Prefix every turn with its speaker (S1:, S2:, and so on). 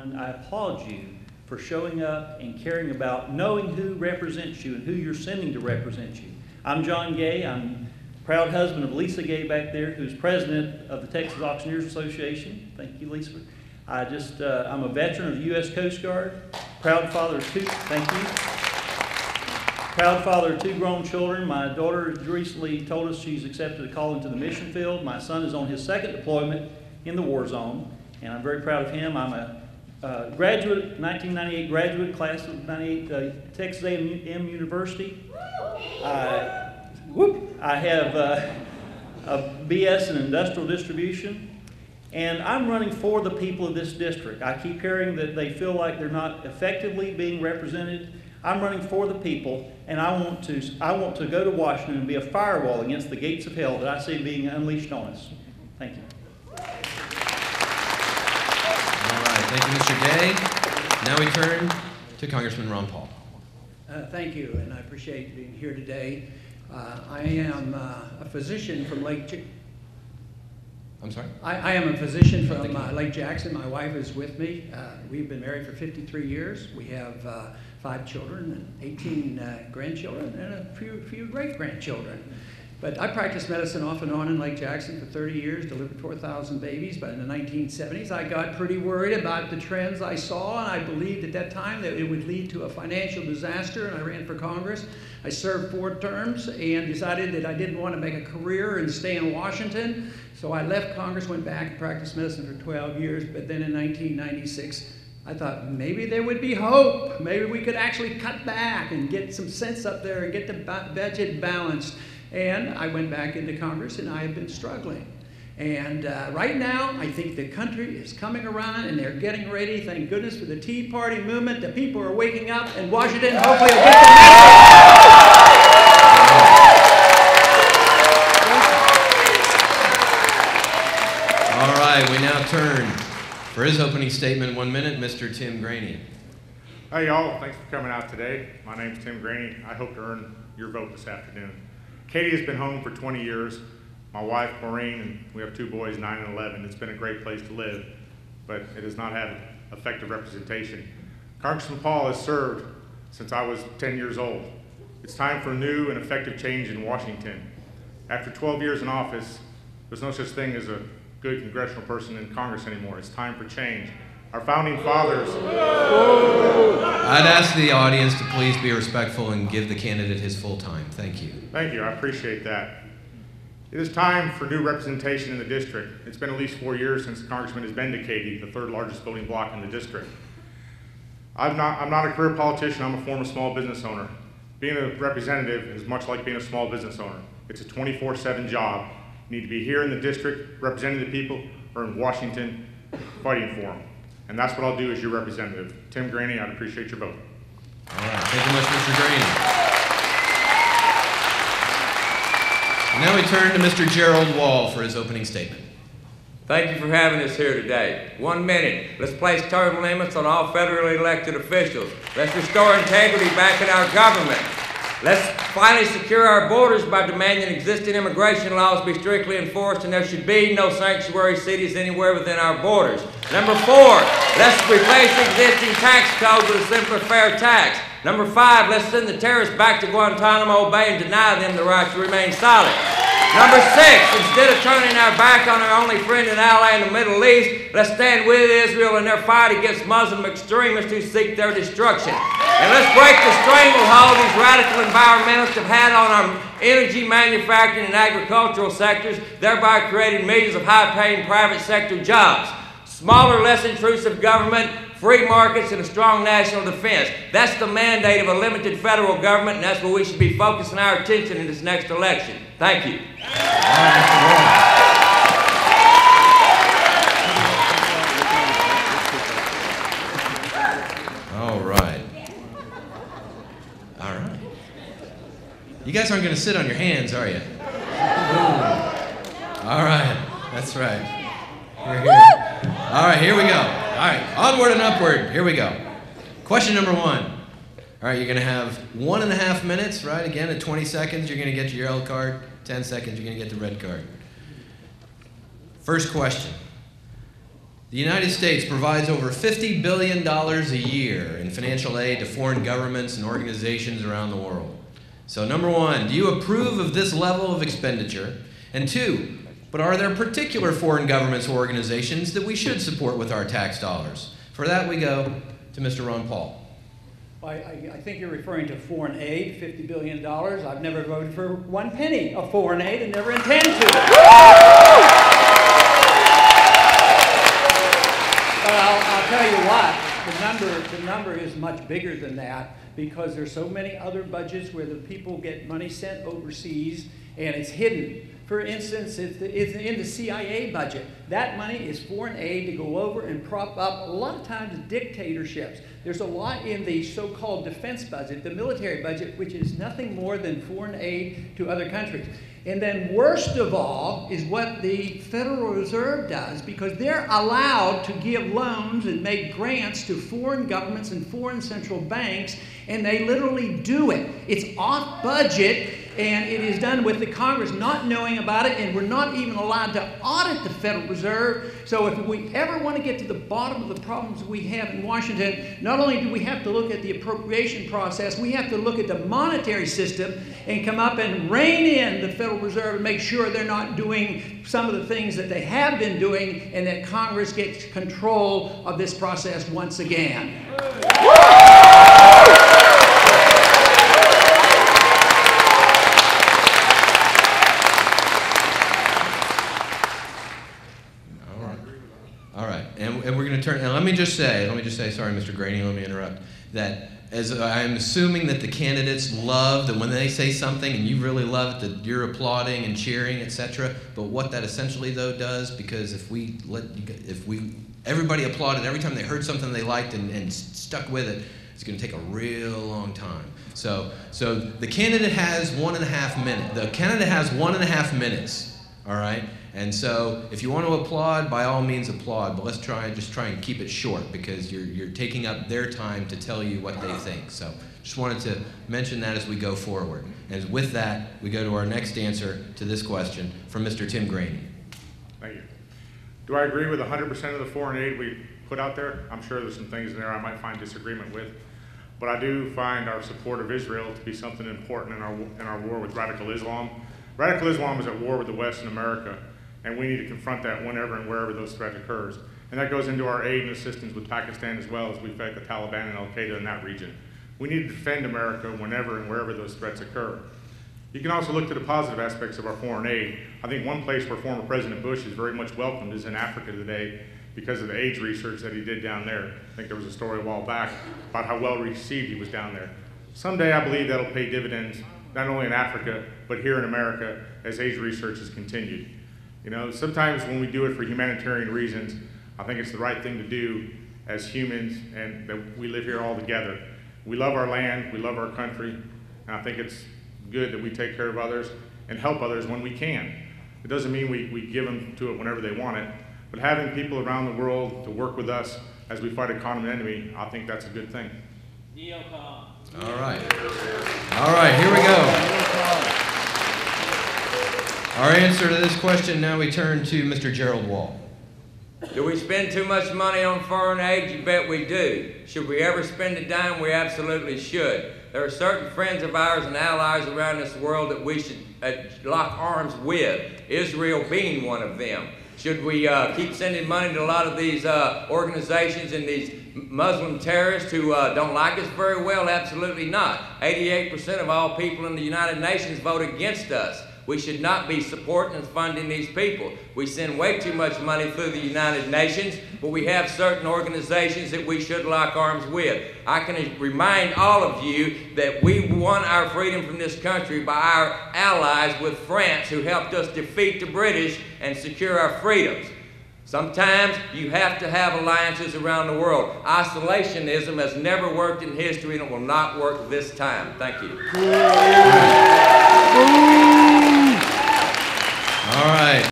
S1: one, I applaud you for showing up and caring about knowing who represents you and who you're sending to represent you. I'm John Gay. I'm proud husband of Lisa Gay back there, who's president of the Texas Auctioneers Association. Thank you, Lisa. I'm a veteran of the U.S. Coast Guard. Proud father of two. Thank you. Proud father of two grown children. My daughter recently told us she's accepted a call into the mission field. My son is on his second deployment in the war zone, and I'm very proud of him. I'm a graduate, 1998 graduate, class of 98, Texas A&M University. I have a BS in industrial distribution, and I'm running for the people of this district. I keep hearing that they feel like they're not effectively being represented. I'm running for the people, and I want to go to Washington and be a firewall against the gates of hell that I see being unleashed on us. Thank you.
S2: All right, thank you, Mr. Gay. Now we turn to Congressman Ron Paul.
S3: Thank you, and I appreciate being here today. I am a physician from
S2: I'm sorry?
S3: I am a physician from Lake Jackson. My wife is with me. We've been married for 53 years. We have 5 children and 18 grandchildren and a few great-grandchildren. But I practiced medicine off and on in Lake Jackson for 30 years, delivered 4,000 babies. But in the 1970s, I got pretty worried about the trends I saw, and I believed at that time that it would lead to a financial disaster, and I ran for Congress. I served 4 terms and decided that I didn't want to make a career and stay in Washington. So I left Congress, went back and practiced medicine for 12 years. But then in 1996, I thought maybe there would be hope. Maybe we could actually cut back and get some sense up there and get the budget balanced. And I went back into Congress, and I have been struggling. And right now, I think the country is coming around, and they're getting ready. Thank goodness for the Tea Party movement. The people are waking up, and Washington hopefully will get the message.
S2: All right, we now turn for his opening statement, 1 minute, Mr. Tim Graney.
S4: Hey, y'all. Thanks for coming out today. My name's Tim Graney. I hope to earn your vote this afternoon. Katy has been home for 20 years. My wife, Maureen, and we have 2 boys, 9 and 11. It's been a great place to live, but it has not had effective representation. Congressman Paul has served since I was 10 years old. It's time for new and effective change in Washington. After 12 years in office, there's no such thing as a good congressional person in Congress anymore. It's time for change. Our founding fathers.
S2: I'd ask the audience to please be respectful and give the candidate his full time. Thank you.
S4: Thank you. I appreciate that. It is time for new representation in the district. It's been at least 4 years since the congressman has been to Katy, the 3rd largest voting block in the district. I'm not a career politician. I'm a former small business owner. Being a representative is much like being a small business owner. It's a 24/7 job. You need to be here in the district representing the people, or in Washington fighting for them. And that's what I'll do as your representative. Tim Graney, I'd appreciate your vote.
S2: All right, thank you much, Mr. Graney. And now we turn to Mr. Gerald Wall for his opening statement.
S5: Thank you for having us here today. 1 minute. Let's place term limits on all federally elected officials. Let's restore integrity back in our government. Let's finally secure our borders by demanding existing immigration laws be strictly enforced, and there should be no sanctuary cities anywhere within our borders. Number 4, let's replace existing tax codes with a simpler, fair tax. Number 5, let's send the terrorists back to Guantanamo Bay and deny them the right to remain silent. Number 6, instead of turning our back on our only friend and ally in the Middle East, let's stand with Israel in their fight against Muslim extremists who seek their destruction. And let's break the stranglehold these radical environmentalists have had on our energy, manufacturing, and agricultural sectors, thereby creating millions of high-paying private sector jobs. Smaller, less intrusive government, free markets, and a strong national defense. That's the mandate of a limited federal government, and that's where we should be focusing our attention in this next election. Thank you.
S2: All right. All right. You guys aren't going to sit on your hands, are you? All right. That's right. Here, here. All right, here we go. All right, onward and upward. Here we go. Question number 1. All right, you're going to have 1.5 minutes, right? Again, at 20 seconds, you're going to get your yellow card. 10 seconds, you're going to get the red card. First question. The United States provides over $50 billion a year in financial aid to foreign governments and organizations around the world. So number one, do you approve of this level of expenditure? And two, but are there particular foreign governments or organizations that we should support with our tax dollars? For that, we go to Mr. Ron Paul.
S3: I think you're referring to foreign aid, $50 billion. I've never voted for 1 penny of foreign aid and never intend to. I'll tell you what, the number is much bigger than that because there's so many other budgets where the people get money sent overseas and it's hidden. For instance, it's in the CIA budget. That money is foreign aid to go over and prop up, a lot of times, dictatorships. There's a lot in the so-called defense budget, the military budget, which is nothing more than foreign aid to other countries. And then worst of all is what the Federal Reserve does, because they're allowed to give loans and make grants to foreign governments and foreign central banks, and they literally do it. It's off budget, and it is done with the Congress not knowing about it, and we're not even allowed to audit the Federal Reserve. So if we ever want to get to the bottom of the problems we have in Washington, not only do we have to look at the appropriation process, we have to look at the monetary system and come up and rein in the Federal Reserve and make sure they're not doing some of the things that they have been doing, and that Congress gets control of this process once again.
S2: And we're going to turn, and let me just say, sorry, Mr. Graney, let me interrupt, that as I'm assuming that the candidates love that when they say something and you really love it, that you're applauding and cheering, etc. But what that essentially though does, because if everybody applauded every time they heard something they liked and stuck with it, it's going to take a real long time. So the candidate has 1.5 minutes. The candidate has 1.5 minutes. All right. And so if you want to applaud, by all means applaud, but let's try and keep it short because you're taking up their time to tell you what they think. So just wanted to mention that as we go forward. And with that, we go to our next answer to this question from Mr. Tim Graney.
S4: Thank you. Do I agree with 100% of the foreign aid we put out there? I'm sure there's some things in there I might find disagreement with. But I do find our support of Israel to be something important in our war with radical Islam. Radical Islam is at war with the West in America, and we need to confront that whenever and wherever those threats occurs. And that goes into our aid and assistance with Pakistan as well as we fight the Taliban and Al-Qaeda in that region. We need to defend America whenever and wherever those threats occur. You can also look to the positive aspects of our foreign aid. I think one place where former President Bush is very much welcomed is in Africa today because of the AIDS research that he did down there. I think there was a story a while back about how well received he was down there. Someday I believe that'll pay dividends, not only in Africa, but here in America as AIDS research is continued. You know, sometimes when we do it for humanitarian reasons, I think it's the right thing to do as humans and that we live here all together. We love our land, we love our country, and I think it's good that we take care of others and help others when we can. It doesn't mean we give them to it whenever they want it, but having people around the world to work with us as we fight a common enemy, I think that's a good thing.
S2: All right. All right, here we go. Our answer to this question, now we turn to Mr. Gerald Wall.
S5: Do we spend too much money on foreign aid? You bet we do. Should we ever spend a dime? We absolutely should. There are certain friends of ours and allies around this world that we should lock arms with, Israel being one of them. Should we keep sending money to a lot of these organizations and these Muslim terrorists who don't like us very well? Absolutely not. 88% of all people in the United Nations vote against us. We should not be supporting and funding these people. We send way too much money through the United Nations, but we have certain organizations that we should lock arms with. I can remind all of you that we won our freedom from this country by our allies with France, who helped us defeat the British and secure our freedoms. Sometimes you have to have alliances around the world. Isolationism has never worked in history and it will not work this time. Thank you.
S2: All right.